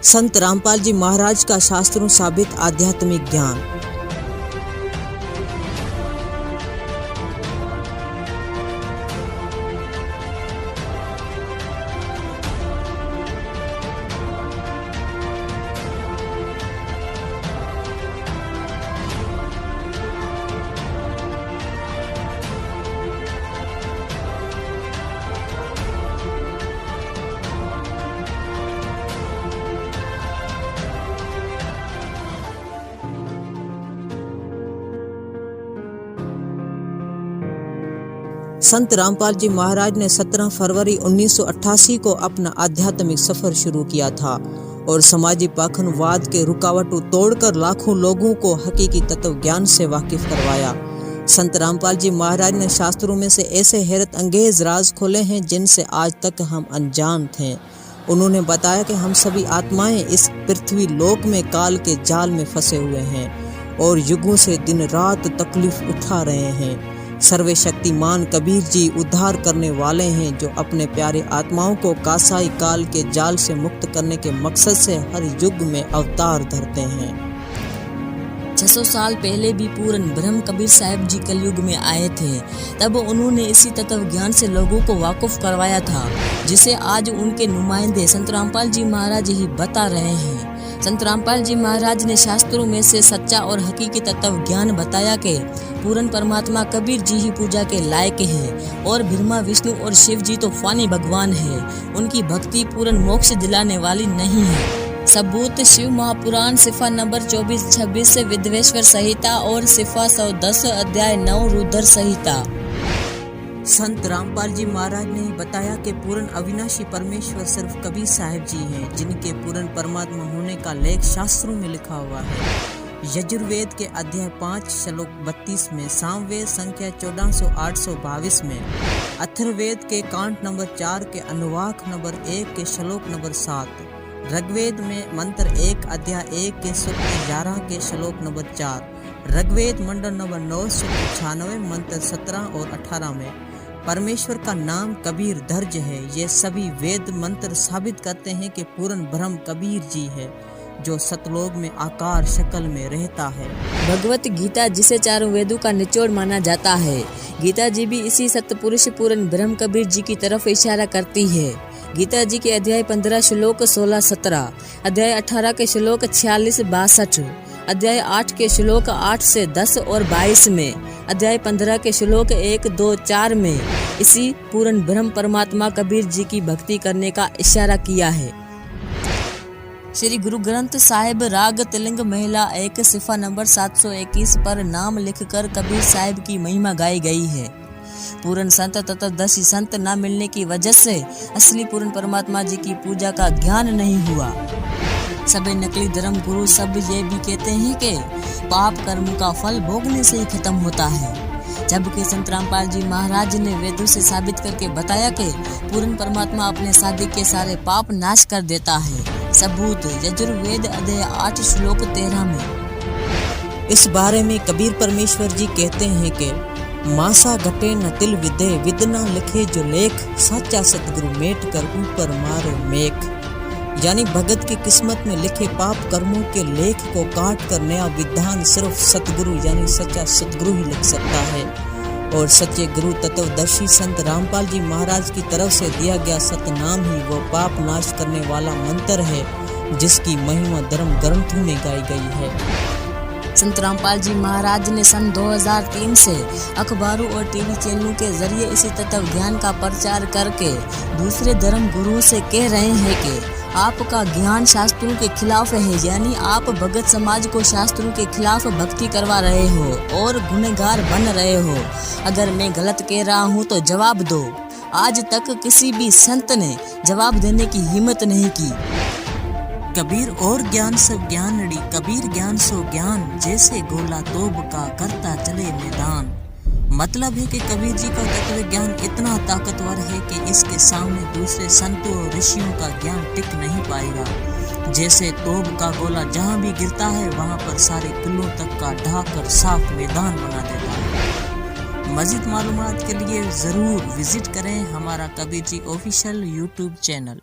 संत रामपाल जी महाराज का शास्त्रों साबित आध्यात्मिक ज्ञान। संत रामपाल जी महाराज ने 17 फरवरी 1988 को अपना आध्यात्मिक सफर शुरू किया था और समाजी पाखंडवाद के रुकावटों तोड़कर लाखों लोगों को हकीकी तत्व ज्ञान से वाकिफ करवाया। संत रामपाल जी महाराज ने शास्त्रों में से ऐसे हैरत अंगेज राज खोले हैं जिनसे आज तक हम अनजान थे। उन्होंने बताया कि हम सभी आत्माएं इस पृथ्वी लोक में काल के जाल में फंसे हुए हैं और युगों से दिन रात तकलीफ उठा रहे हैं। सर्वशक्तिमान कबीर जी उद्धार करने वाले हैं जो अपने प्यारे आत्माओं को कासाई काल के जाल से मुक्त करने के मकसद से हर युग में अवतार धरते हैं। 600 साल पहले भी पूर्ण ब्रह्म कबीर साहब जी कलयुग में आए थे। तब उन्होंने इसी तत्व ज्ञान से लोगों को वाकिफ करवाया था जिसे आज उनके नुमाइंदे संत रामपाल जी महाराज ही बता रहे हैं। संत रामपाल जी महाराज ने शास्त्रों में से सच्चा और हकीकी तत्व ज्ञान बताया कि पूर्ण परमात्मा कबीर जी ही पूजा के लायक है और ब्रह्मा विष्णु और शिव जी तो फानी भगवान है। उनकी भक्ति पूर्ण मोक्ष दिलाने वाली नहीं है। सबूत शिव महापुराण सिफा नंबर 24-26 विद्वेश्वर संहिता और सिफा 110 अध्याय 9 रुद्र संहिता। संत रामपाल जी महाराज ने बताया कि पूर्ण अविनाशी परमेश्वर सिर्फ कबीर साहब जी हैं जिनके पूर्ण परमात्मा होने का लेख शास्त्रों में लिखा हुआ है। यजुर्वेद के अध्याय 5 श्लोक 32 में, सामवेद संख्या 14,822 में, अथर्ववेद के कांड नंबर 4 के अनुवाक नंबर 1 के श्लोक नंबर 7, ऋग्वेद में मंत्र 1 अध्याय 1 के सूक्त 11 के श्लोक नंबर 4, ऋग्वेद मंडल नंबर 9 सूक्त 96 मंत्र 17 और 18 में परमेश्वर का नाम कबीर दर्ज है। ये सभी वेद मंत्र साबित करते हैं कि पूर्ण ब्रह्म कबीर जी है जो सतलोक में आकार शक्ल में रहता है। भगवत गीता जिसे चारों वेदों का निचोड़ माना जाता है, गीता जी भी इसी सतपुरुष पूर्ण ब्रह्म कबीर जी की तरफ इशारा करती है। गीता जी के अध्याय 15 श्लोक 16-17, अध्याय 18 के श्लोक 46-62, अध्याय 8 के श्लोक 8 से 10 और 22 में, अध्याय 15 के श्लोक 1, 2, 4 में इसी पूर्ण ब्रह्म परमात्मा कबीर जी की भक्ति करने का इशारा किया है। श्री गुरु ग्रंथ साहिब राग तिलंग महिला 1 सिफा नंबर 721 पर नाम लिखकर कबीर साहिब की महिमा गाई गई है। पूर्ण संत तथा दसी संत न मिलने की वजह से असली पूर्ण परमात्मा जी की पूजा का ज्ञान नहीं हुआ। सभी नकली धर्म गुरु सब ये भी कहते हैं कि पाप कर्म का फल भोगने से ही खत्म होता है, जबकि संत रामपाल जी महाराज ने वेदों से साबित करके बताया कि पूर्ण परमात्मा अपने साधिक के सारे पाप नाश कर देता है। सबूत यजुर्वेद अध्याय 8 श्लोक 13 में। इस बारे में कबीर परमेश्वर जी कहते हैं कि मासा घटे न तिल विदे, विदना लिखे जो लेख, साचा सतगुरु मेट कर ऊपर मारो मेघ। यानी भगत की किस्मत में लिखे पाप कर्मों के लेख को काट कर नया विधान सिर्फ सतगुरु यानी सच्चा सतगुरु ही लिख सकता है। और सच्चे गुरु तत्वदर्शी संत रामपाल जी महाराज की तरफ से दिया गया सतनाम ही वो पाप नाश करने वाला मंत्र है जिसकी महिमा धर्म ग्रंथों में गाई गई है। संत रामपाल जी महाराज ने सन 2003 से अखबारों और टीवी चैनलों के जरिए इसी तत्व ज्ञान का प्रचार करके दूसरे धर्म गुरुओं से कह रहे हैं कि आपका ज्ञान शास्त्रों के खिलाफ है, यानी आप भगत समाज को शास्त्रों के खिलाफ भक्ति करवा रहे हो और गुनहगार बन रहे हो। अगर मैं गलत कह रहा हूँ तो जवाब दो। आज तक किसी भी संत ने जवाब देने की हिम्मत नहीं की। कबीर और ज्ञान सब ज्ञानड़ी, कबीर ज्ञान सो ज्ञान, जैसे गोला तोब का करता चले मैदान। मतलब है कि कबीर जी का तत्व ज्ञान इतना ताकतवर है कि इसके सामने दूसरे संतों और ऋषियों का ज्ञान टिक नहीं पाएगा। जैसे तोब का गोला जहाँ भी गिरता है वहाँ पर सारे किलों तक का ढाकर साफ मैदान बना देता है। मज़ीद मालूमात के लिए ज़रूर विजिट करें हमारा Kabir ji official YouTube channel.